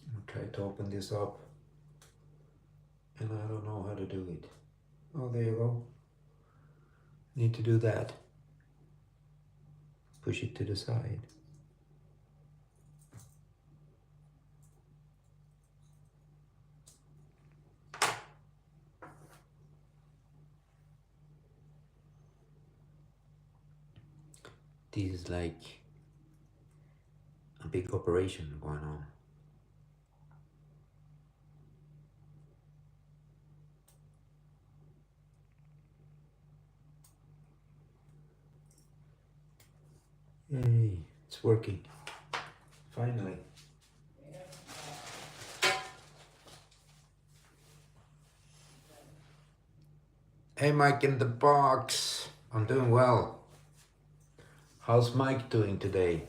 I'll try to open this up, and I don't know how to do it. Oh, there you go. Need to do that. Push it to the side. This is like a big operation going on. Yay, it's working. Finally. Hey, Mike in the box. I'm doing well. How's Mike doing today?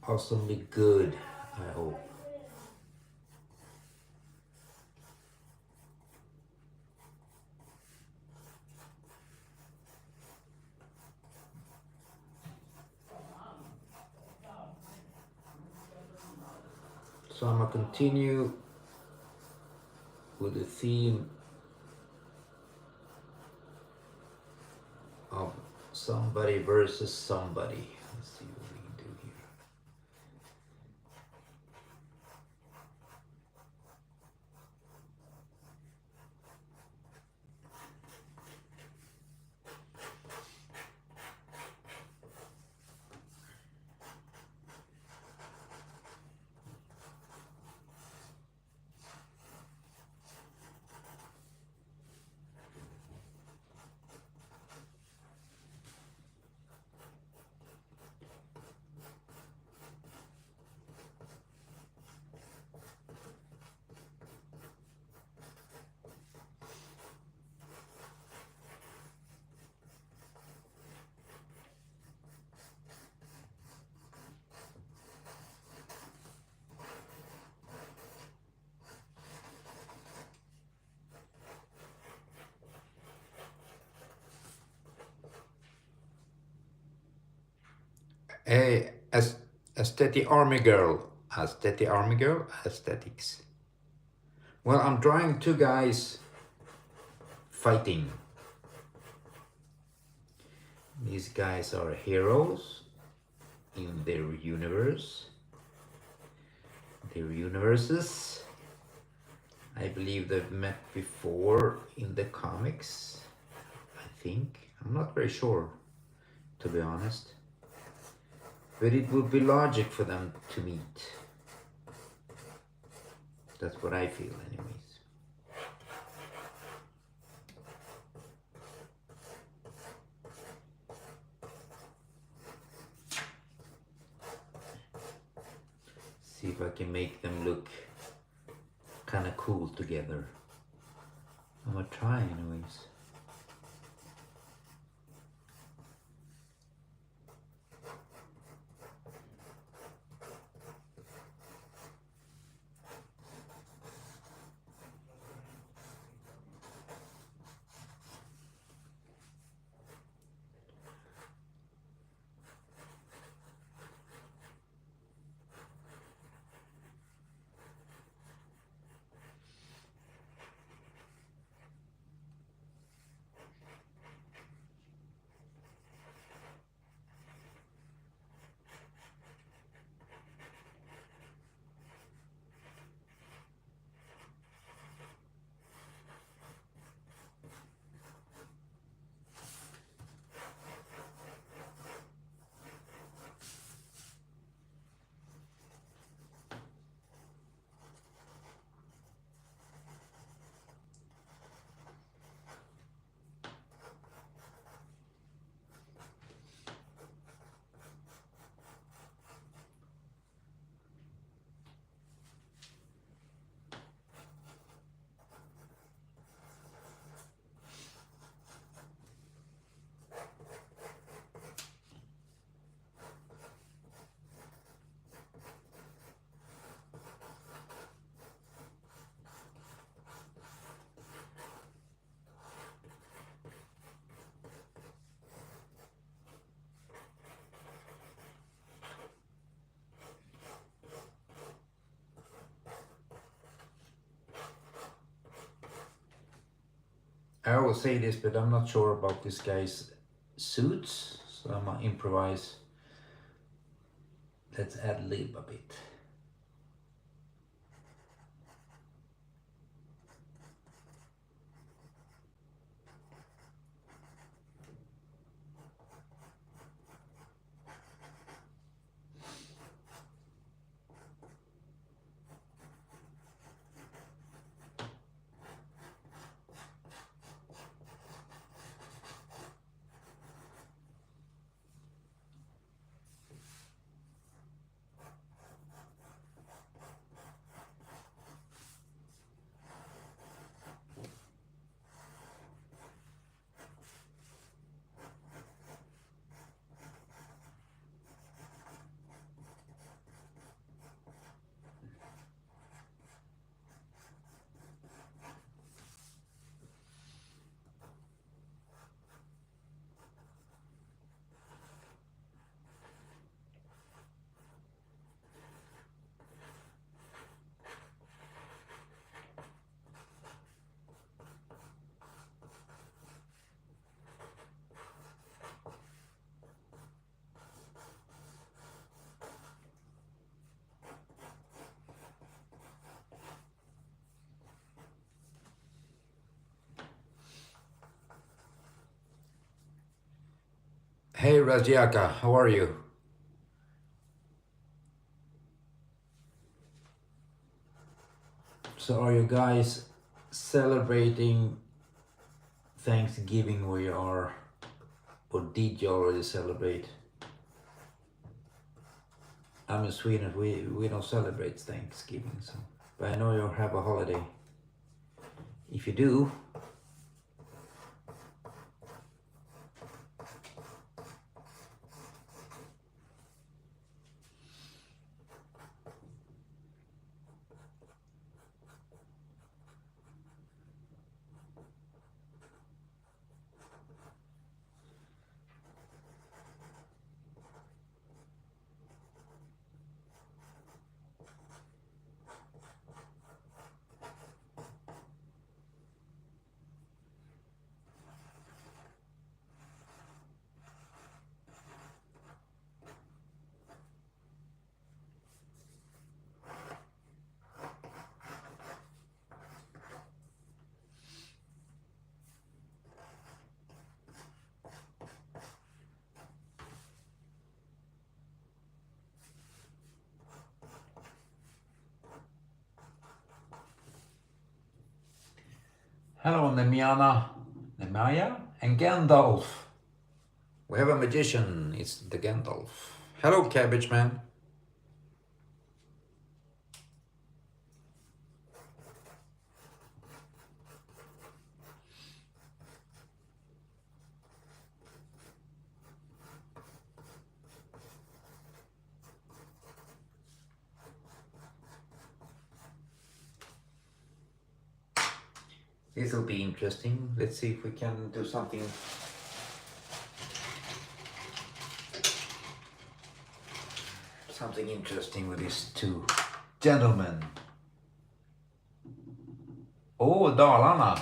Awesomely good, I hope. So I'm gonna continue with the theme of somebody versus somebody. Let's see what we can do here. Hey, aesthetic army girl. Aesthetic army girl? Aesthetics. Well, I'm drawing two guys fighting. These guys are heroes in their universe. Their universes. I believe they've met before in the comics. I think. I'm not very sure, to be honest. But it would be logic for them to meet. That's what I feel, anyways. See if I can make them look kind of cool together. I'm gonna try, anyways. I always say this, but I'm not sure about this guy's suits, so I'm gonna improvise. Let's ad lib a bit. Hey Rajiaka, how are you? So are you guys celebrating Thanksgiving where you are, or did you already celebrate? I'm in Sweden, we don't celebrate Thanksgiving, so but I know you have a holiday. If you do, hello Nemaya, and Gandalf. We have a magician, it's the Gandalf. Hello Cabbage Man. This will be interesting. Let's see if we can do something interesting with these two gentlemen. Dalarna.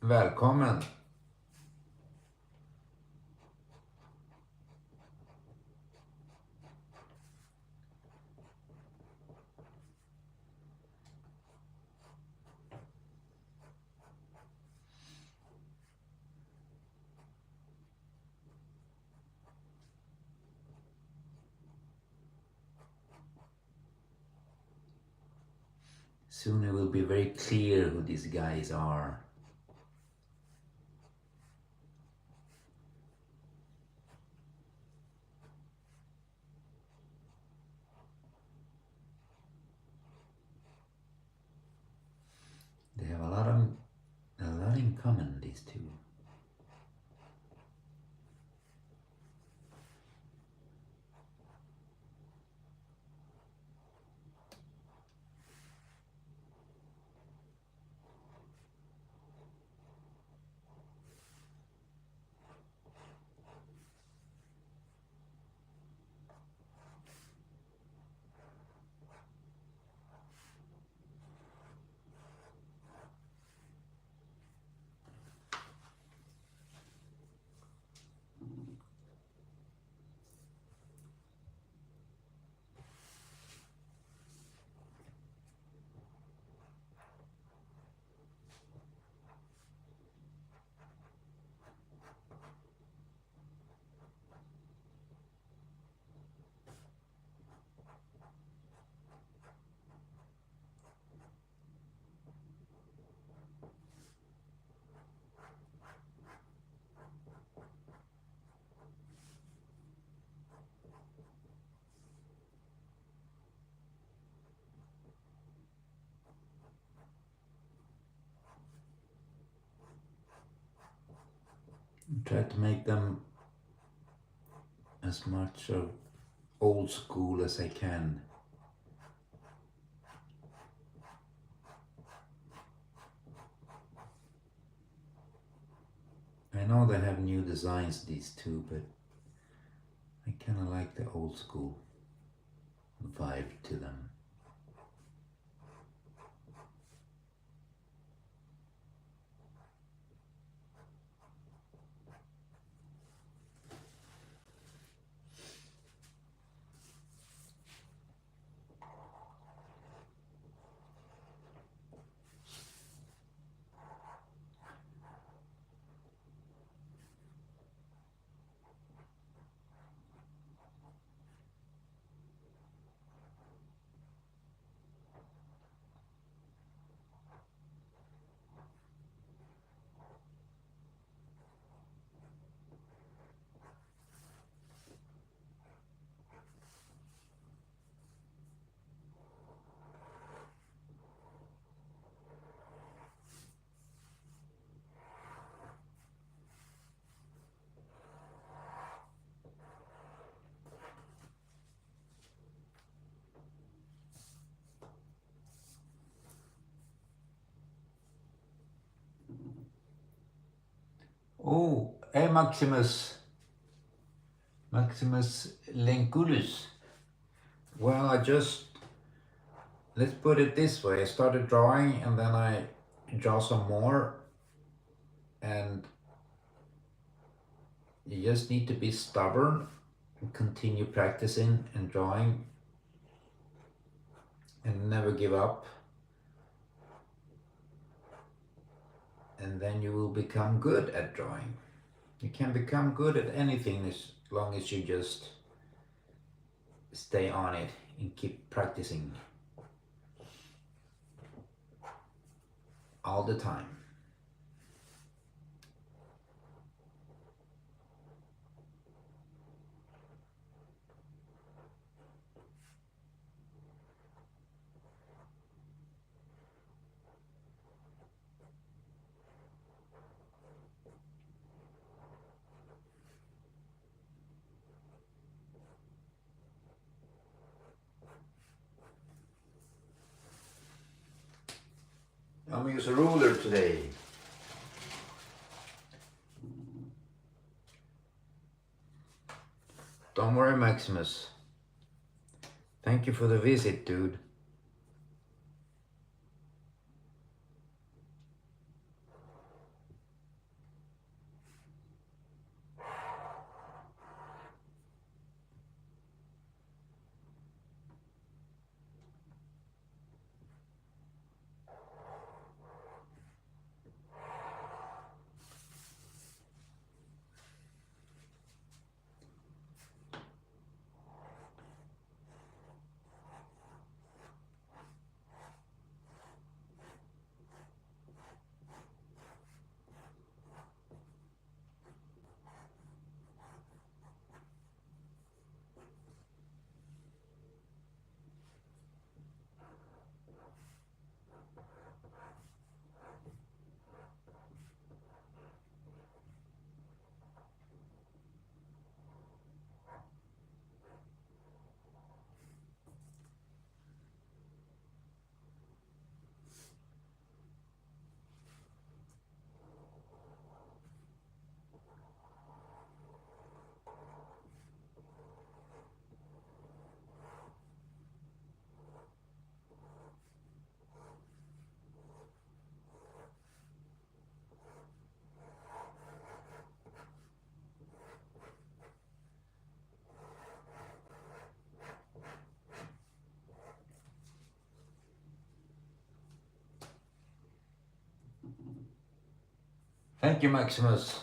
Välkommen. Soon it will be very clear who these guys are. They have a lot in common, these two. try to make them as much of old school as I can. I know they have new designs, these two, but I kind of like the old school vibe to them. Oh, hey Maximus Lentulus. Well, let's put it this way. I started drawing and then I draw some more, and you just need to be stubborn and continue practicing and drawing and never give up. And then you will become good at drawing. You can become good at anything as long as you just stay on it and keep practicing all the time. I'm gonna use a ruler today. Don't worry, Maximus. Thank you for the visit, dude. Thank you, Maximus.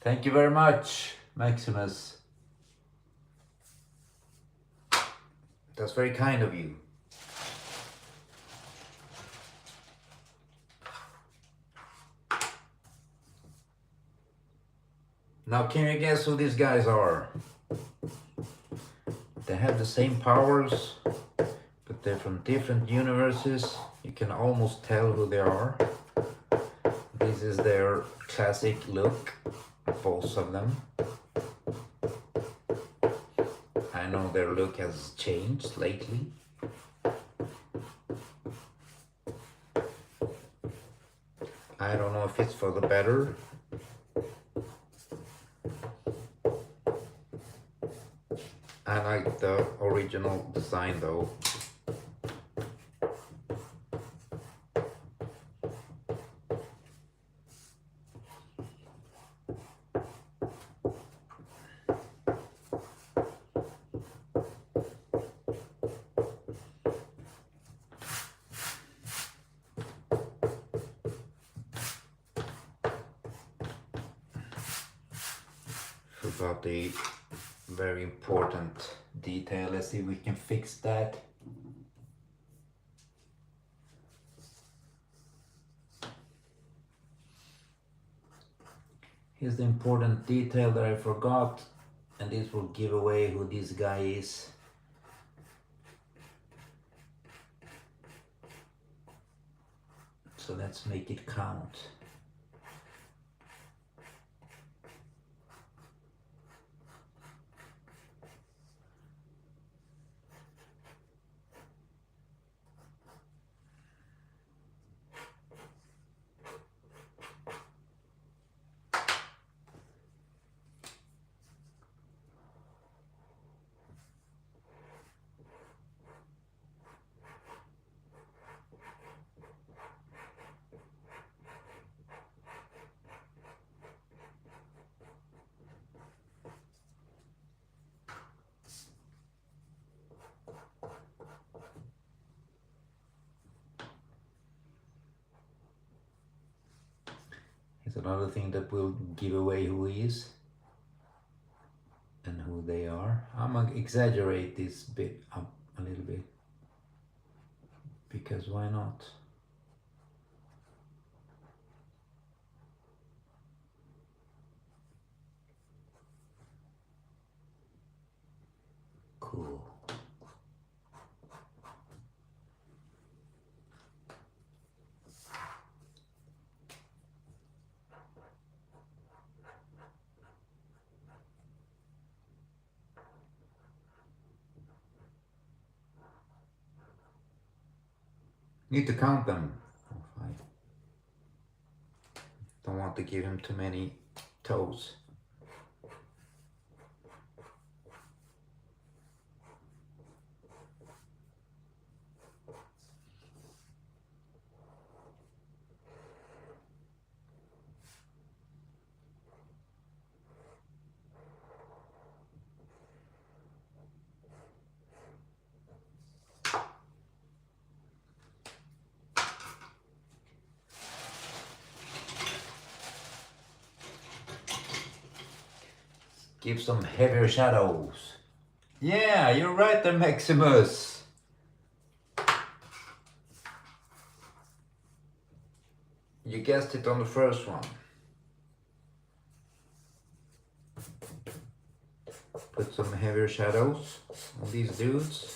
Thank you very much, Maximus. That's very kind of you. Now can you guess who these guys are? They have the same powers, but they're from different universes. You can almost tell who they are. This is their classic look, both of them. I know their look has changed lately. I don't know if it's for the better. I like the original design though. Forgot the very important detail. Let's see if we can fix that. Here's the important detail that I forgot, and this will give away who this guy is. So let's make it count. Here's another thing that will give away who he is and who they are. I'm gonna exaggerate this bit up a little bit, because why not? Cool. Need to count them. 4, 5. Don't want to give him too many toes. Give some heavier shadows. Yeah, you're right there, Maximus. You guessed it on the first one. Put some heavier shadows on these dudes.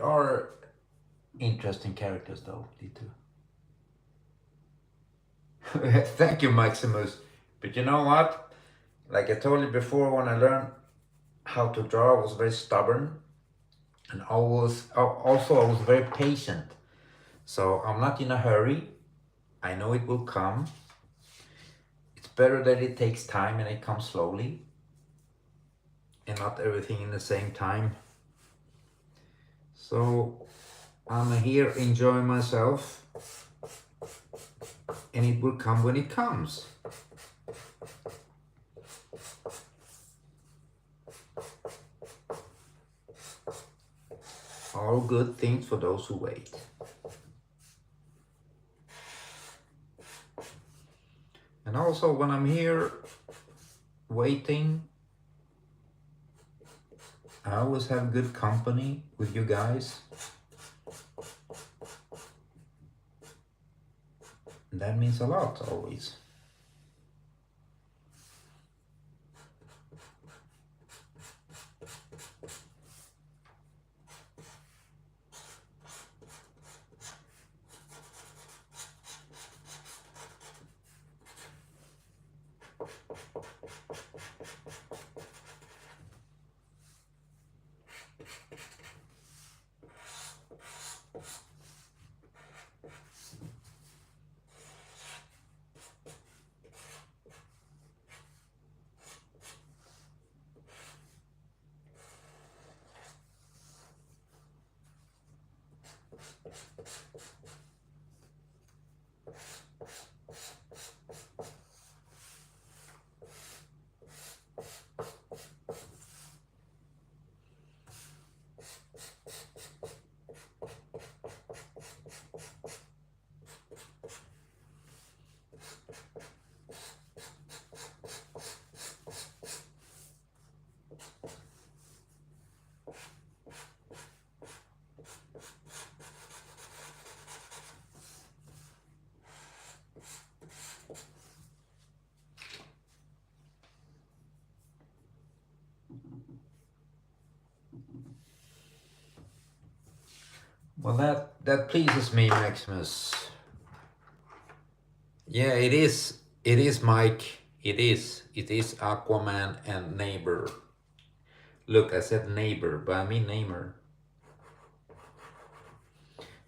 They are interesting characters though, the two. Thank you, Maximus. But you know what? Like I told you before, when I learned how to draw, I was very stubborn, and also I was very patient. So I'm not in a hurry. I know it will come. It's better that it takes time and it comes slowly, and not everything in the same time. So I'm here enjoying myself, and it will come when it comes. All good things for those who wait. And also when I'm here waiting, I always have good company with you guys. And that means a lot always. Well, that pleases me, Maximus. Yeah, it is. It is, Mike. It is. It is Aquaman and Neighbor. Look, I said neighbor, but I mean Namor.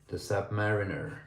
The Submariner.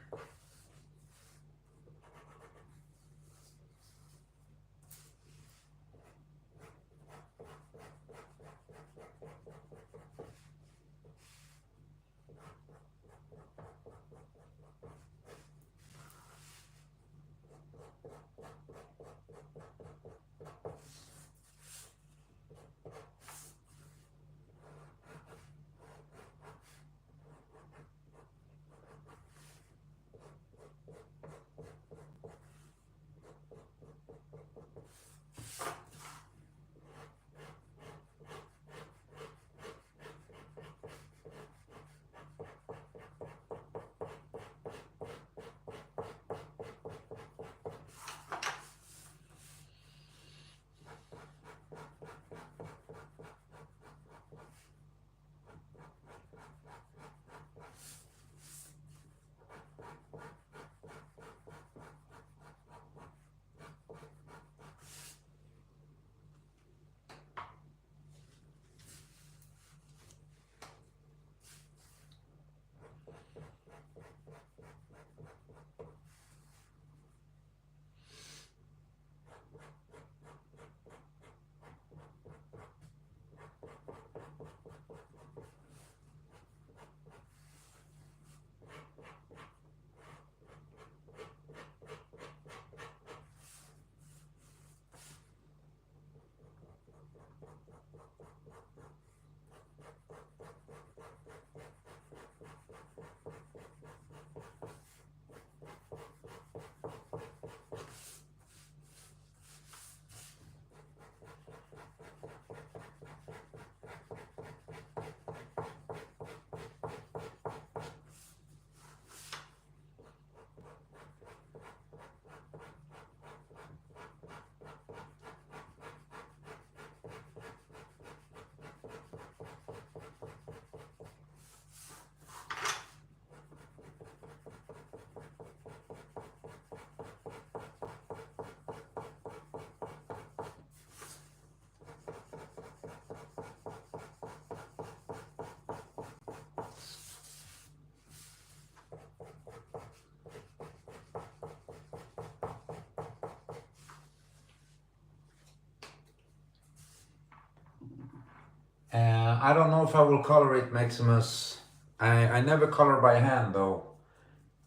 I don't know if I will color it, Maximus. I never color by hand though.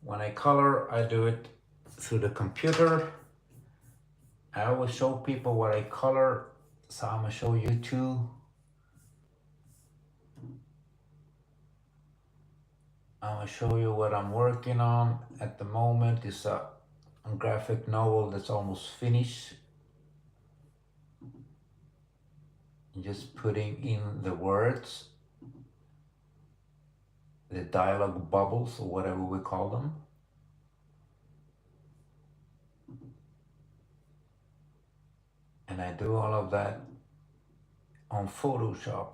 When I color, I do it through the computer. I always show people what I color, so I'm gonna show you too. I'm gonna show you what I'm working on at the moment. It's a graphic novel that's almost finished. Just putting in the words, the dialogue bubbles, or whatever we call them. And I do all of that on Photoshop.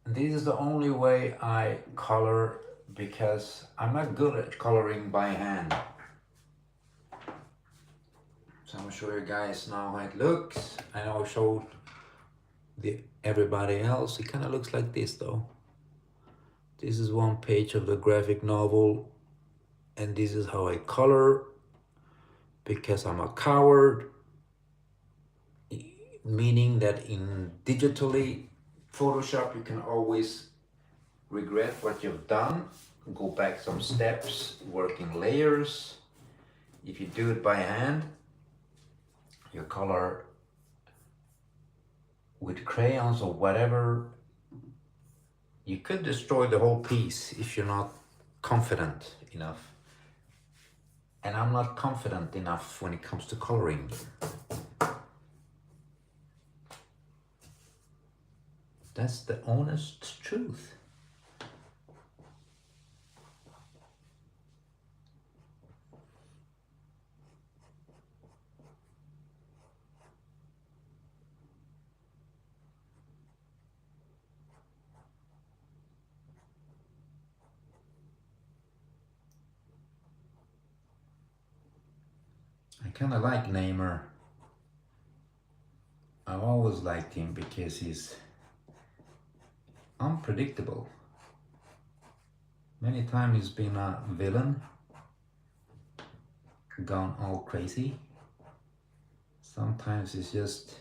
This is the only way I color because I'm not good at coloring by hand. So I'm gonna show you guys now how it looks. I know I showed everybody else. It kind of looks like this though. This is one page of the graphic novel, and this is how I color because I'm a coward, meaning that in digitally Photoshop you can always regret what you've done, go back some steps, work in layers. If you do it by hand, you color with crayons or whatever, you could destroy the whole piece if you're not confident enough. And I'm not confident enough when it comes to coloring. That's the honest truth. I kind of like Namor. I've always liked him because he's unpredictable. Many times he's been a villain, gone all crazy. Sometimes he's just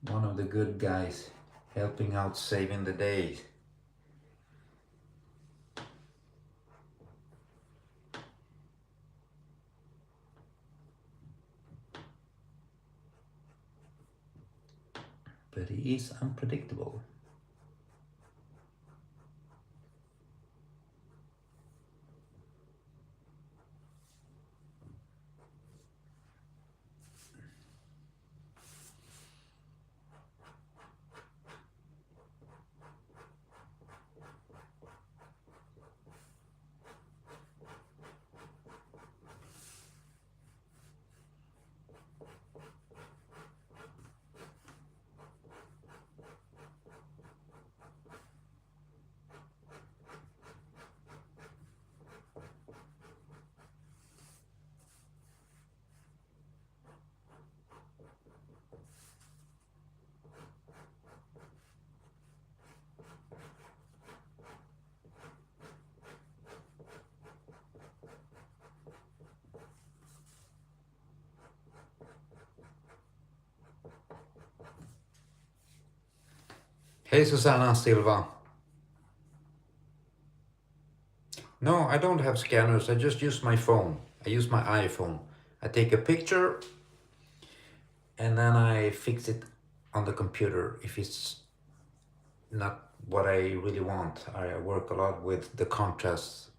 one of the good guys helping out, saving the day. But he is unpredictable. Hey Susanna Silva. No, I don't have scanners. I just use my phone. I use my iPhone. I take a picture and then I fix it on the computer if it's not what I really want. I work a lot with the contrast,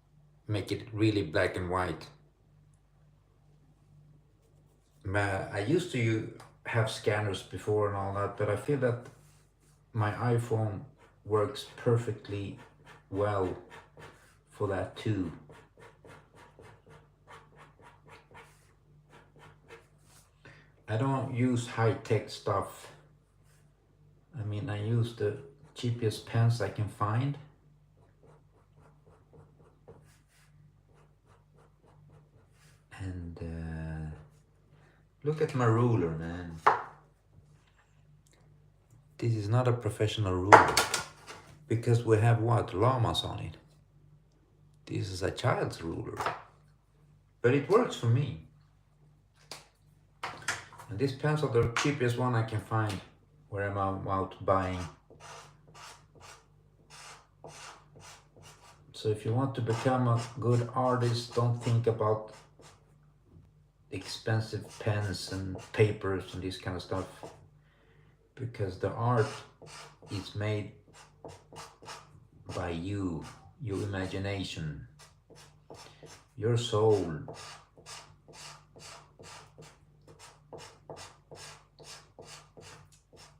make it really black and white. I used to have scanners before and all that, but I feel that my iPhone works perfectly well for that too. I don't use high-tech stuff. I mean, I use the cheapest pens I can find. And look at my ruler, man. This is not a professional ruler because we have what? Llamas on it. This is a child's ruler, but it works for me. And these pens are the cheapest one I can find where I'm out buying. So if you want to become a good artist, don't think about expensive pens and papers and this kind of stuff, because the art is made by you, your imagination, your soul.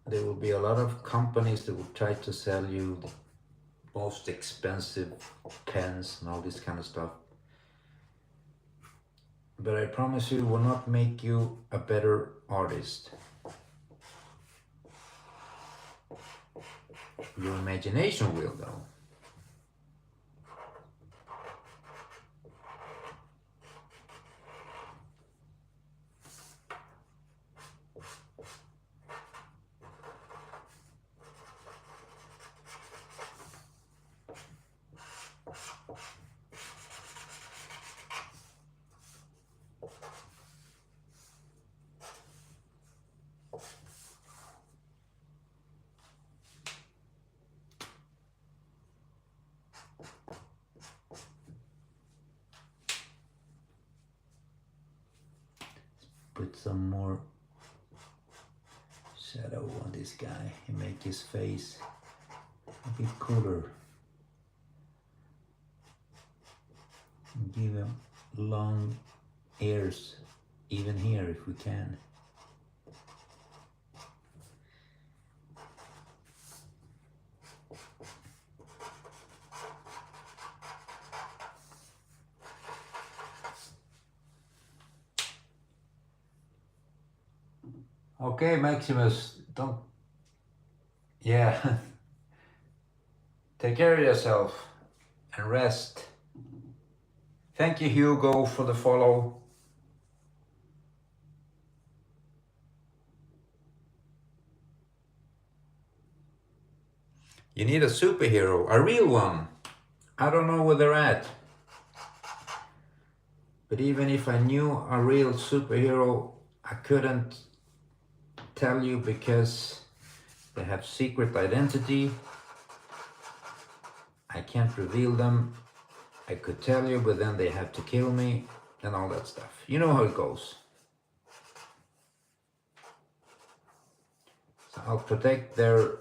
There will be a lot of companies that will try to sell you the most expensive pens and all this kind of stuff. But I promise you, it will not make you a better artist. Your imagination will, though. Put some more shadow on this guy and make his face a bit cooler. And give him long ears, even here if we can. Okay, Maximus, don't... Yeah. Take care of yourself and rest. Thank you, Hugo, for the follow. You need a superhero, a real one. I don't know where they're at. But even if I knew a real superhero, I couldn't tell you because they have secret identity. I can't reveal them. I could tell you, but then they have to kill me and all that stuff. You know how it goes. So I'll protect their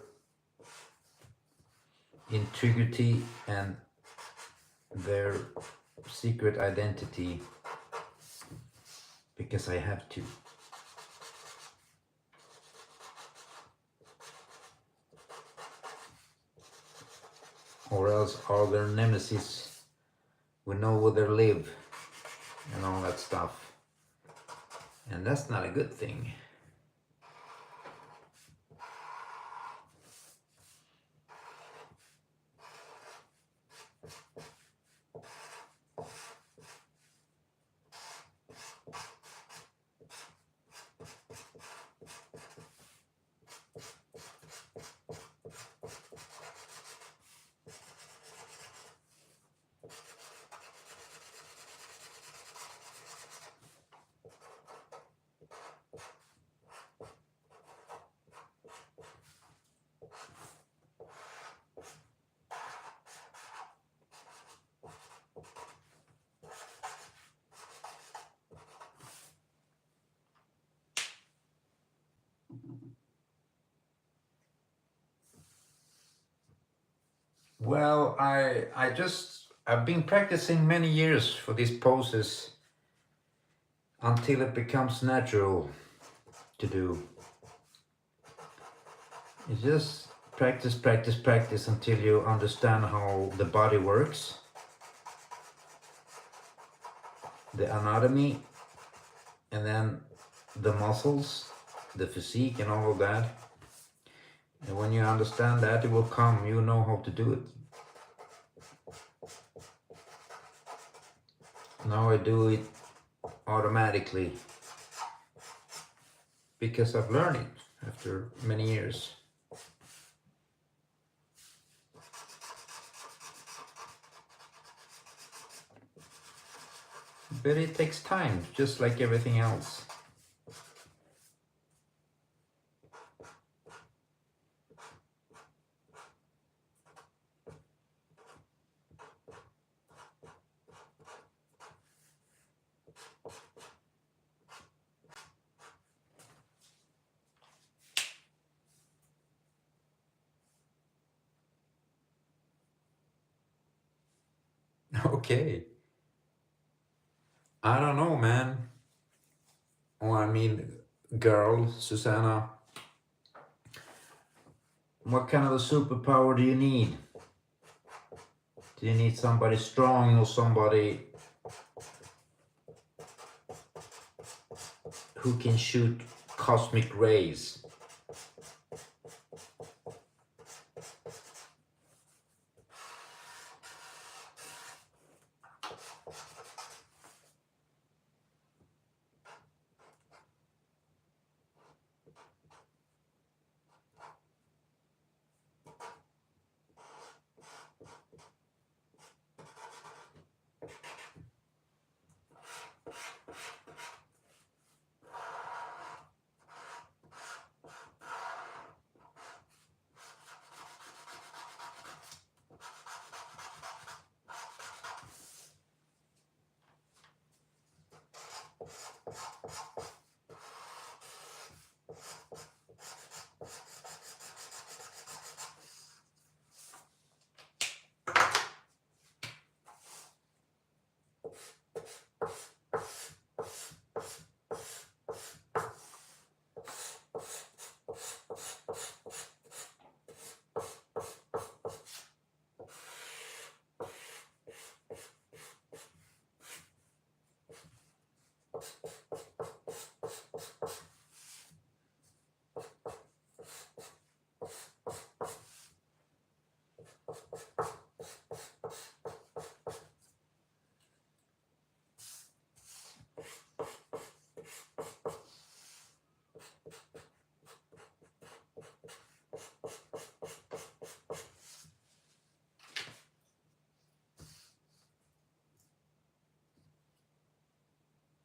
integrity and their secret identity because I have to. Or else all their nemesis will know where they live and all that stuff. And that's not a good thing. Well, I've been practicing many years for these poses until it becomes natural to do. You just practice, practice, practice until you understand how the body works, the anatomy, and then the muscles, the physique and all of that. And when you understand that, it will come, you know how to do it. Now I do it automatically because I've learned it after many years. But it takes time, just like everything else. Okay. I don't know, man. Oh, I mean, girl, Susanna, what kind of a superpower do you need? Do you need somebody strong or somebody who can shoot cosmic rays?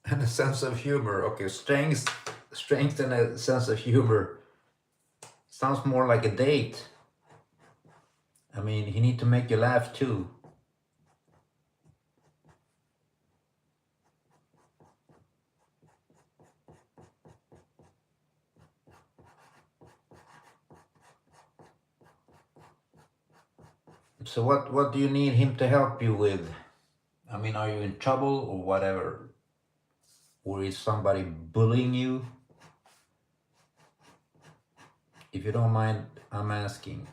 And a sense of humor. Okay, strength and a sense of humor. Sounds more like a date. I mean, he need to make you laugh too. So what do you need him to help you with? I mean, are you in trouble or whatever? Or is somebody bullying you? If you don't mind, I'm asking.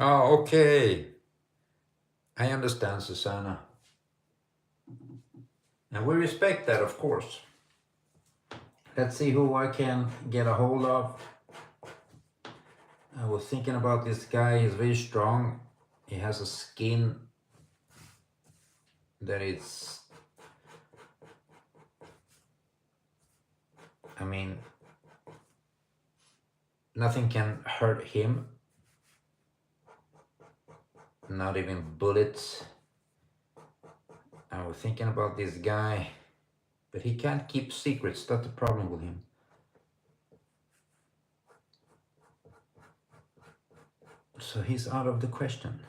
Oh, okay. I understand, Susanna. And we respect that, of course. Let's see who I can get a hold of. I was thinking about this guy. He's very strong. He has a skin that is, I mean, nothing can hurt him. Not even bullets. I was thinking about this guy, but he can't keep secrets. That's the problem with him. So he's out of the question.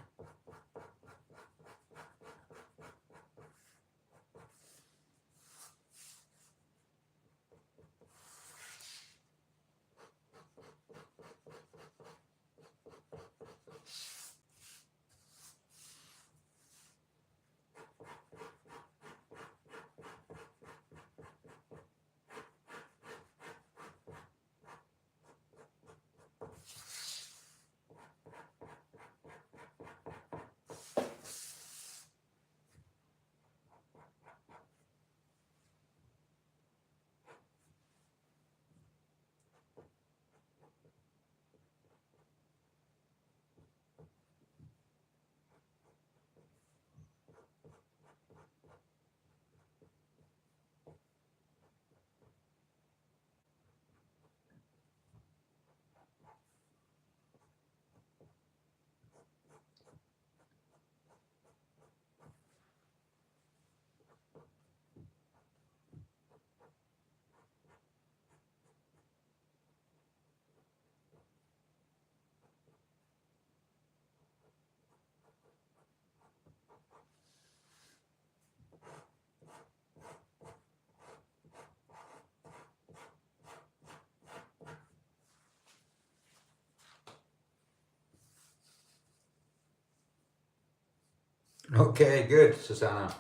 Okay, good, Susanna.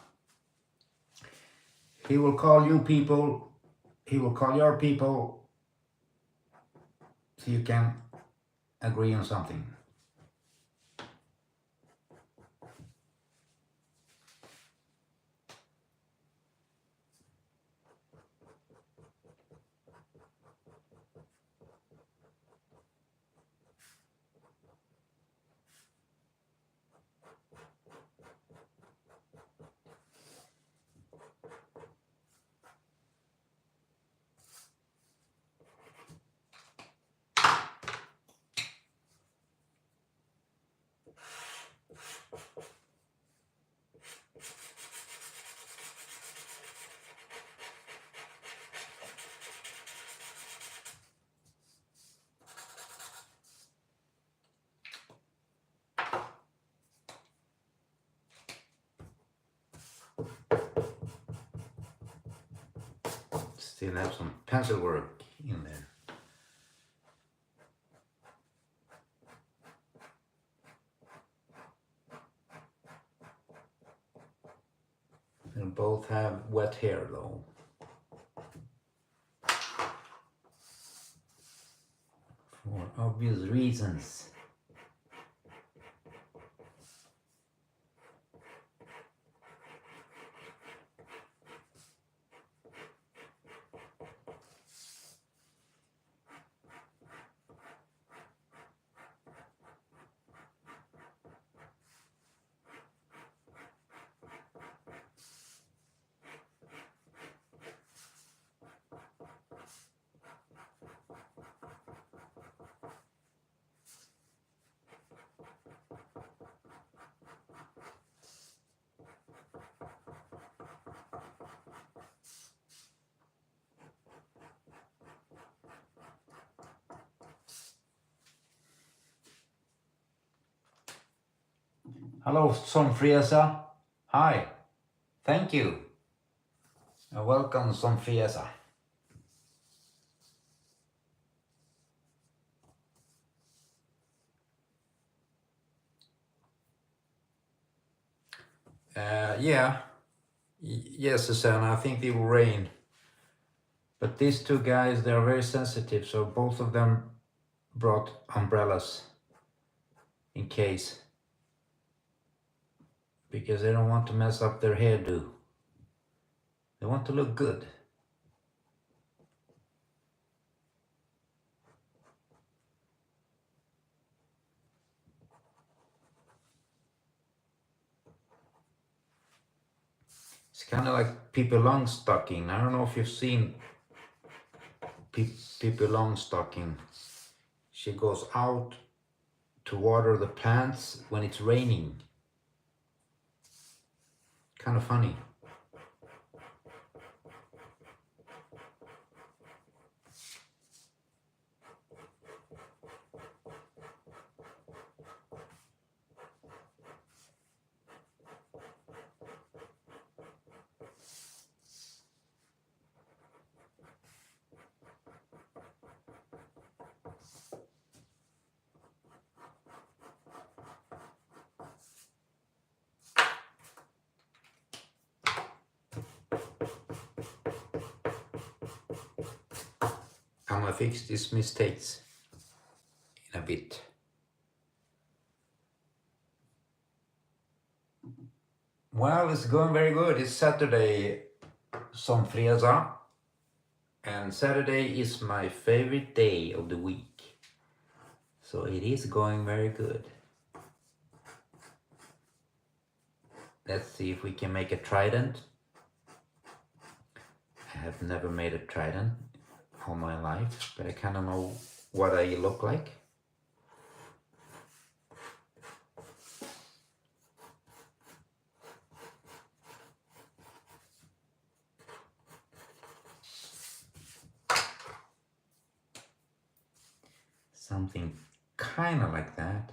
He will call you people, he will call your people, so you can agree on something. Still have some pencil work in there. They'll both have wet hair though. For obvious reasons. Hello, Sonfriesa. Hi. Thank you. Welcome, Sonfriesa. Yeah. Yes, Susanna, I think it will rain. But these two guys, they are very sensitive, so both of them brought umbrellas in case. Because they don't want to mess up their hairdo. They want to look good. It's kind of like Pippi Longstocking. I don't know if you've seen Pippi Longstocking. She goes out to water the plants when it's raining. Kind of funny. I'm gonna fix these mistakes in a bit. Well, it's going very good. It's Saturday, som fredag, and Saturday is my favorite day of the week. So it is going very good. Let's see if we can make a trident. I have never made a trident all my life, but I kind of know what I look like. Something kind of like that.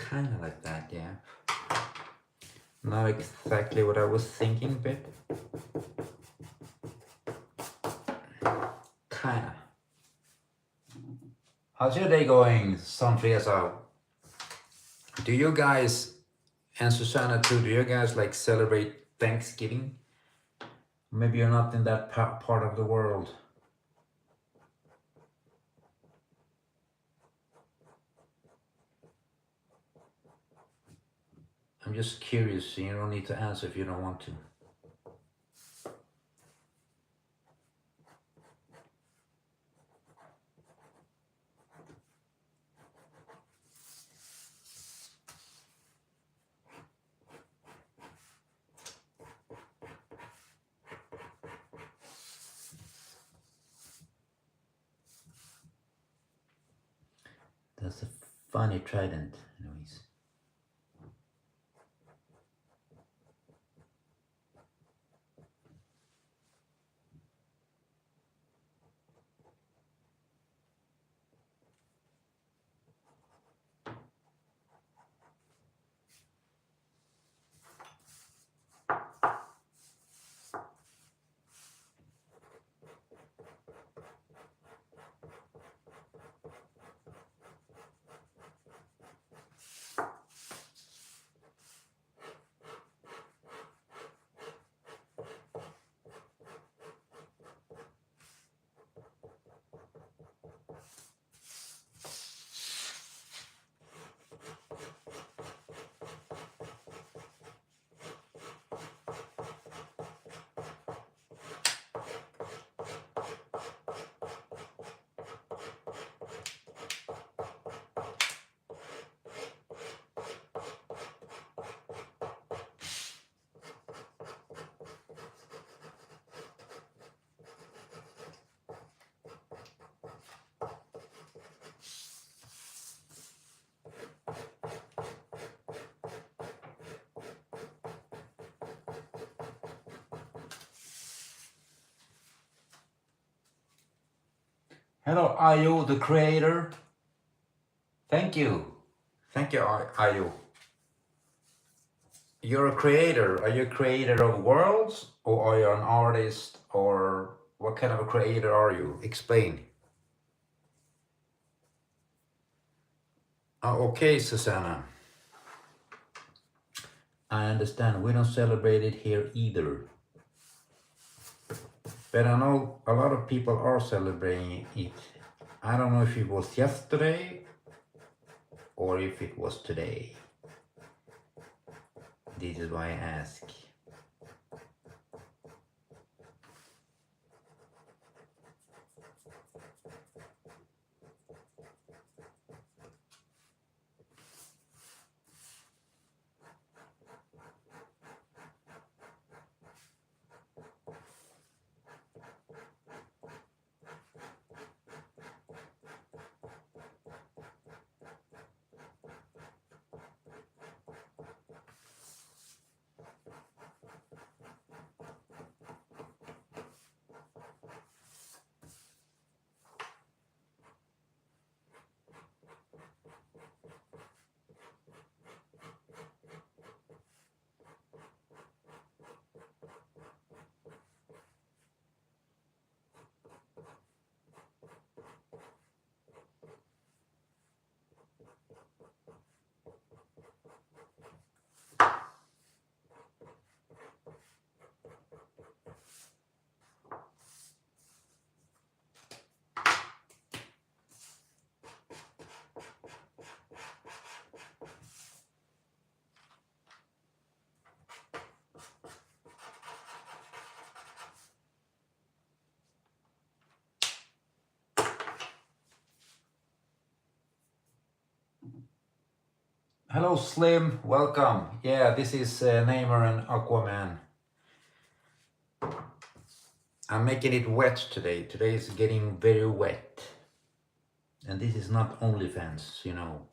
kind of like that, yeah. Not exactly what I was thinking, but kind of. How's your day going, Sanfresa? Do you guys, and Susanna too, do you guys like celebrate Thanksgiving? Maybe you're not in that part of the world. I'm just curious, you don't need to answer if you don't want to. That's a funny trident, anyways. Hello, Ayu, the creator. Thank you. Thank you, Ayu. You're a creator. Are you a creator of worlds, or are you an artist, or what kind of a creator are you? Explain. Okay, Susanna. I understand. We don't celebrate it here either. But I know a lot of people are celebrating it. I don't know if it was yesterday or if it was today. This is why I ask. Hello, Slim. Welcome. Yeah, this is Namor and Aquaman. I'm making it wet today. Today is getting very wet. And this is not OnlyFans, you know.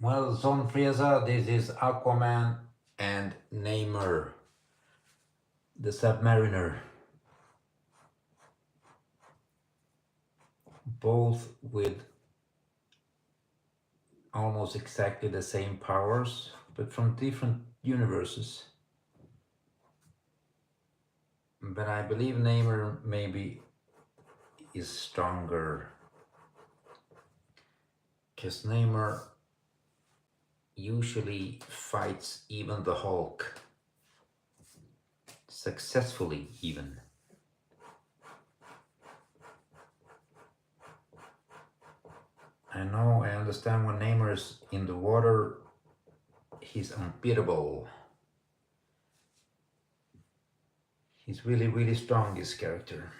Well, Zon Frieza, this is Aquaman and Namor, the Submariner. Both with almost exactly the same powers, but from different universes. But I believe Namor maybe is stronger, because Namor usually fights even the Hulk, successfully even. I know, I understand when Namor is in the water, he's unbeatable. He's really, really strong, this character.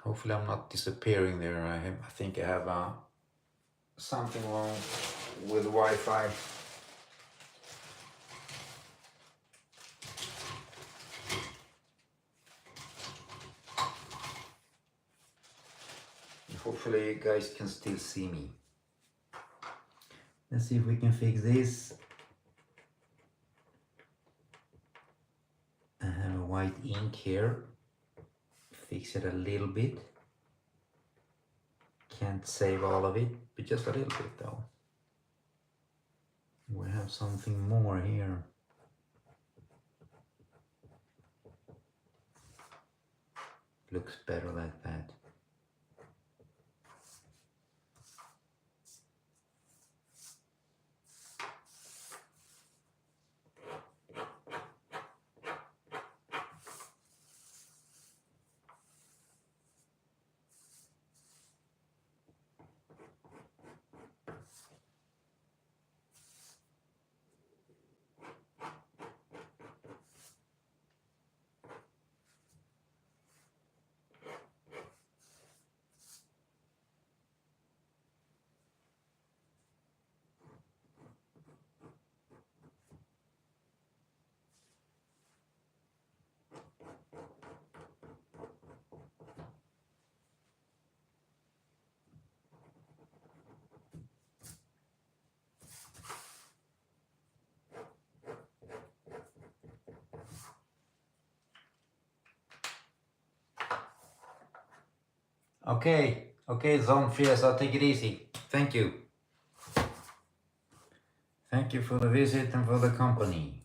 Hopefully I'm not disappearing there. I think I have something wrong with Wi-Fi. Hopefully you guys can still see me. Let's see if we can fix this. I have a white ink here. Fix it a little bit. Can't save all of it, but just a little bit though. We have something more here. Looks better like that. Okay, Zone Fierce, I'll take it easy. Thank you. Thank you for the visit and for the company.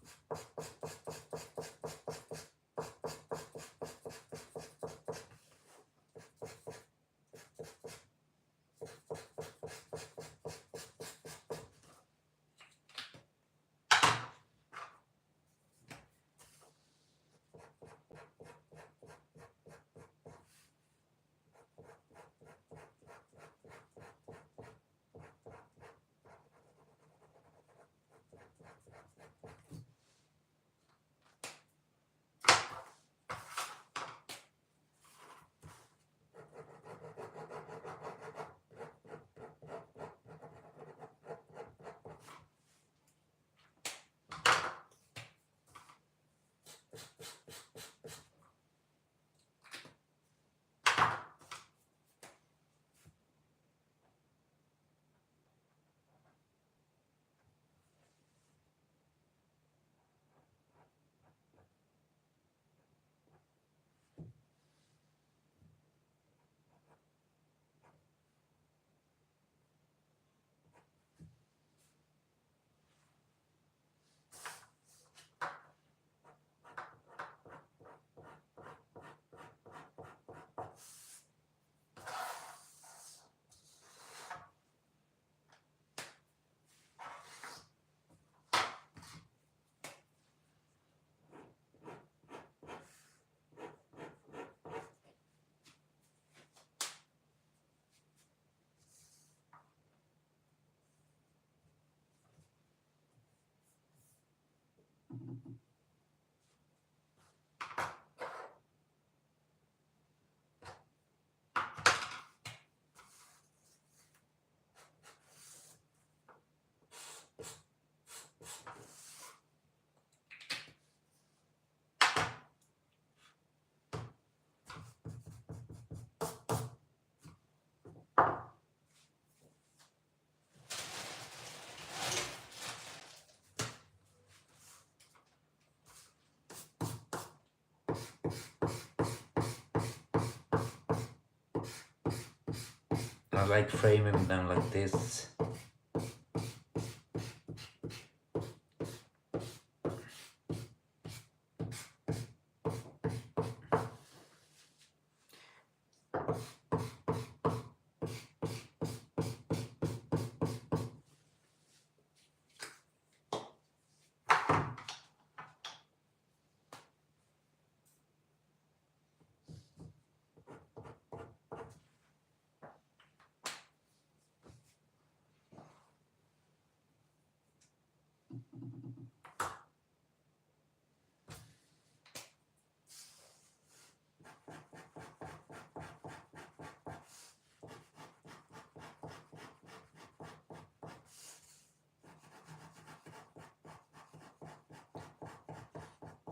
I like framing them like this.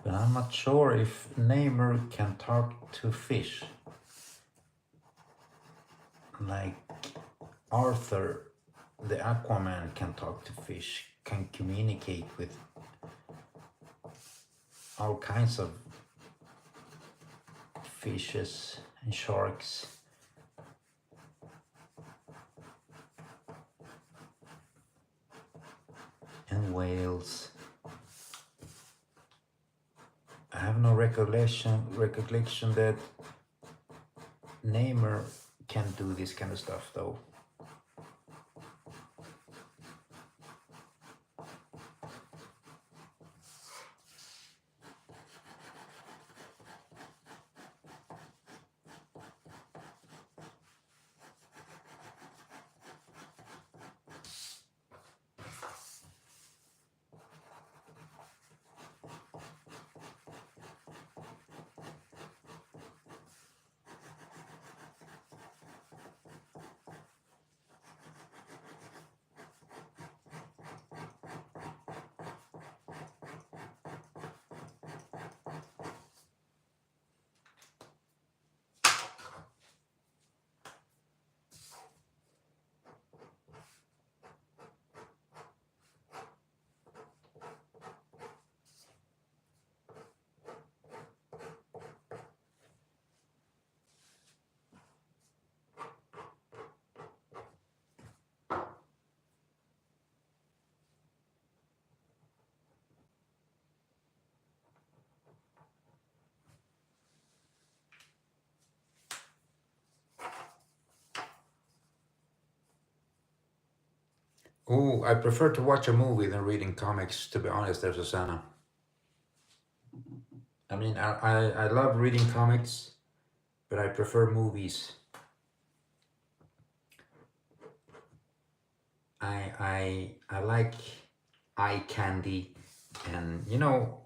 But I'm not sure if Namor can talk to fish. Like Arthur, the Aquaman, can talk to fish, can communicate with all kinds of fishes and sharks. And whales. I have no recollection that Namor can do this kind of stuff though. Oh, I prefer to watch a movie than reading comics, to be honest, there, Susanna. I mean, I love reading comics, but I prefer movies. I like eye candy, and you know,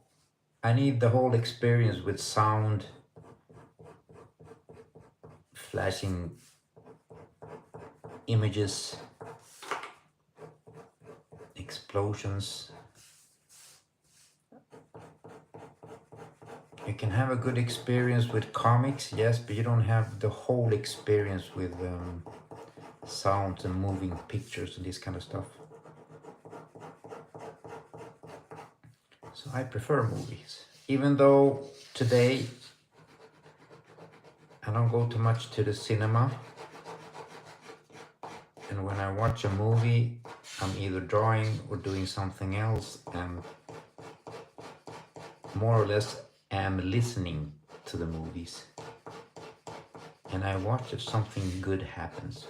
I need the whole experience with sound, flashing images, explosions. You can have a good experience with comics, yes, but you don't have the whole experience with sounds and moving pictures and this kind of stuff. So I prefer movies, even though today I don't go too much to the cinema. And when I watch a movie, I'm either drawing or doing something else, and more or less am listening to the movies. And I watch if something good happens.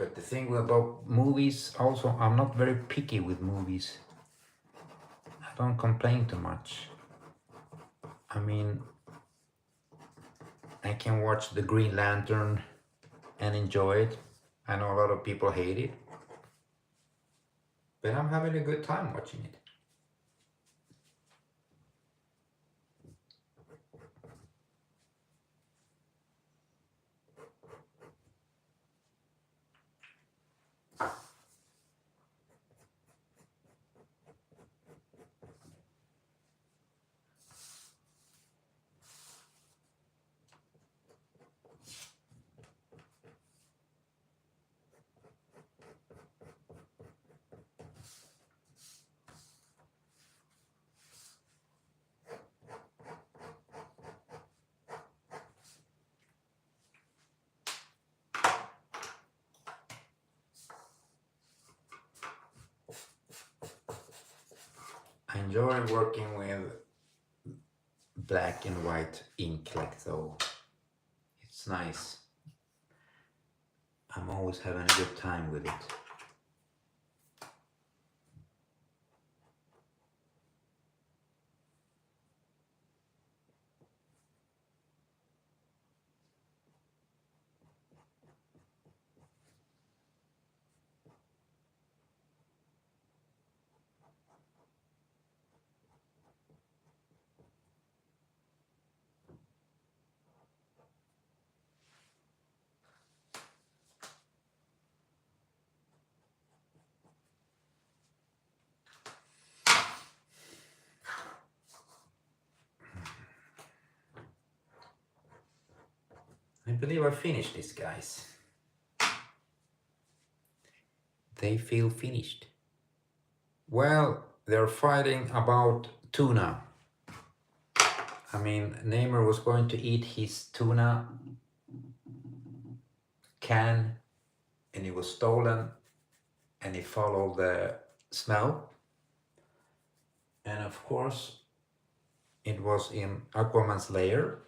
But the thing about movies, also, I'm not very picky with movies. I don't complain too much. I mean, I can watch The Green Lantern and enjoy it. I know a lot of people hate it, but I'm having a good time watching it. I enjoy working with black and white ink like so. It's nice. I'm always having a good time with it. I believe I finished this, guys. They feel finished. Well, they're fighting about tuna. I mean, Namor was going to eat his tuna can and it was stolen and he followed the smell. And of course, it was in Aquaman's lair.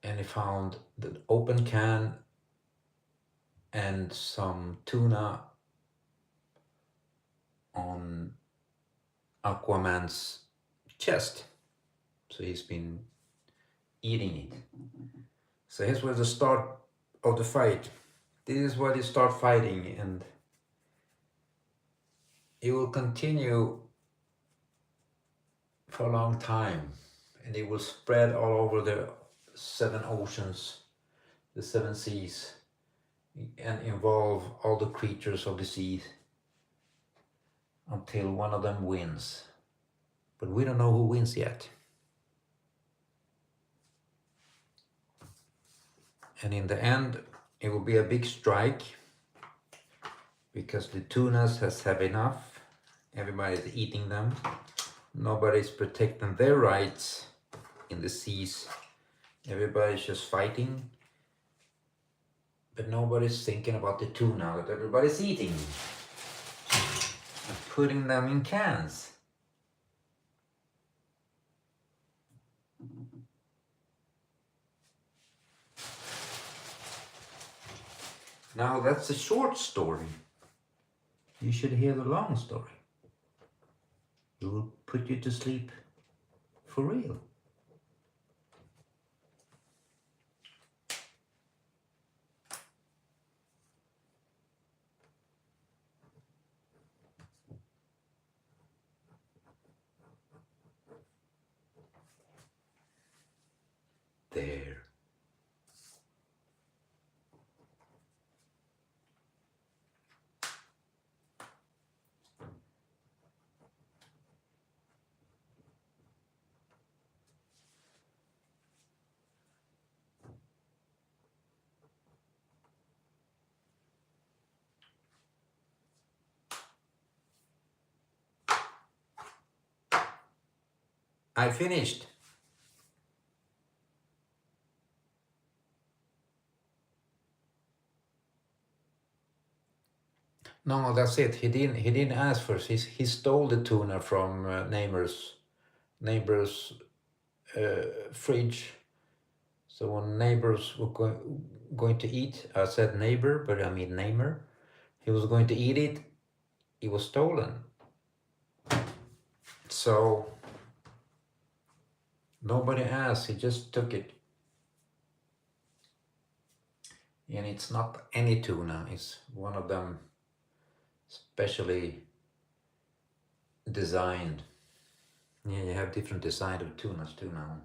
And he found the open can and some tuna on Aquaman's chest. So he's been eating it. So here's where the start of the fight. This is where they start fighting, and it will continue for a long time, and it will spread all over the 7 oceans, the 7 seas, and involve all the creatures of the sea until one of them wins. But we don't know who wins yet. And in the end, it will be a big strike because the tunas has had enough. Everybody's eating them. Nobody's protecting their rights in the seas. Everybody's just fighting. But nobody's thinking about the tuna that everybody's eating and putting them in cans. Now that's a short story. You should hear the long story. It will put you to sleep for real. There. I finished. No, that's it. He didn't ask first. He stole the tuna from neighbor's fridge. So when neighbors were going to eat. I said neighbor, but I mean Namor. He was going to eat it. It was stolen. So nobody asked. He just took it. And it's not any tuna. It's one of them specially designed. Yeah, you have different design of tunas too now.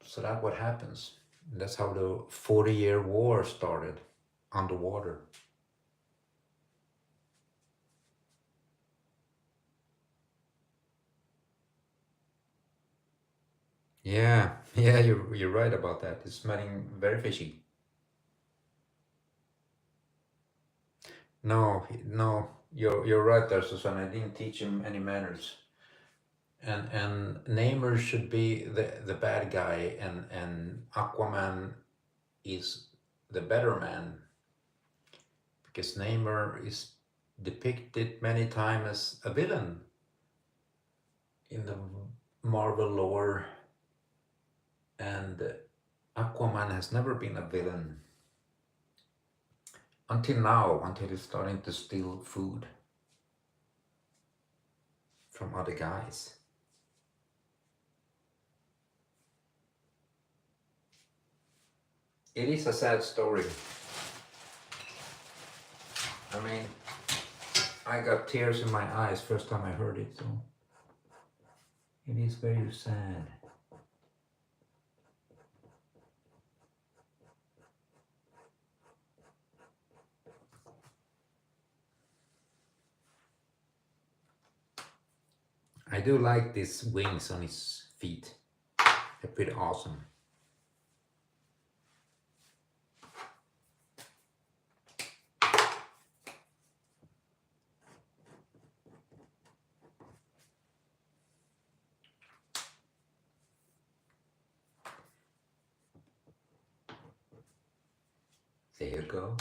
So that's what happens. That's how the 40-year war started underwater. Yeah, yeah, you're right about that. It's smelling very fishy. No, no, you're right there, Susanna. I didn't teach him any manners. And Namor should be the bad guy, and Aquaman is the better man, because Namor is depicted many times as a villain in the Marvel lore, and Aquaman has never been a villain until now, until he's starting to steal food from other guys. It is a sad story. I mean, I got tears in my eyes first time I heard it, so it is very sad. I do like these wings on his feet. They're pretty awesome. There you go.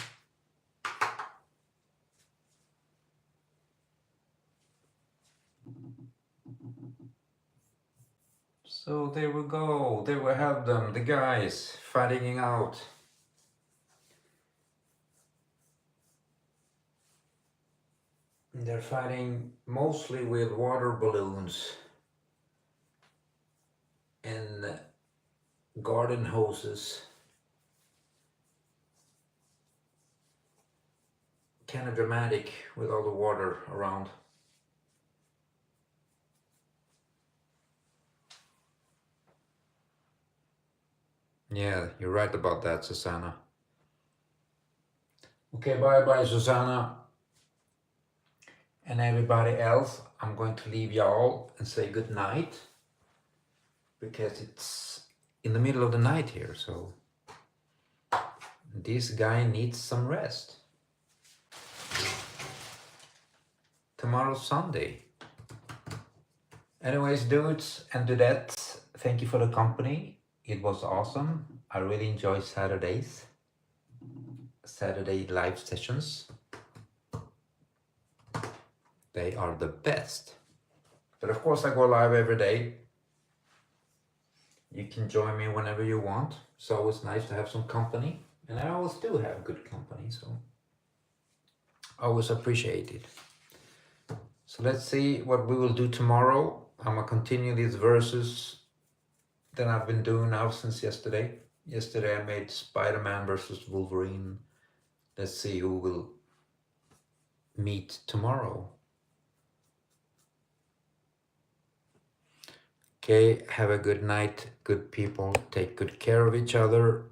So there we go. There we have them, the guys fighting out. They're fighting mostly with water balloons and garden hoses. Kind of dramatic with all the water around. Yeah, you're right about that, Susanna. Okay, bye-bye, Susanna. And everybody else, I'm going to leave y'all and say good night, because it's in the middle of the night here, so this guy needs some rest. Tomorrow's Sunday. Anyways, dudes and dudettes, thank you for the company. It was awesome. I really enjoy Saturdays, Saturday live sessions. They are the best. But of course I go live every day. You can join me whenever you want. It's always nice to have some company. And I always do have good company, so I always appreciate it. So let's see what we will do tomorrow. I'm gonna continue these verses that I've been doing now since yesterday. Yesterday I made Spider-Man versus Wolverine. Let's see who will meet tomorrow. Okay, have a good night, good people. Take good care of each other.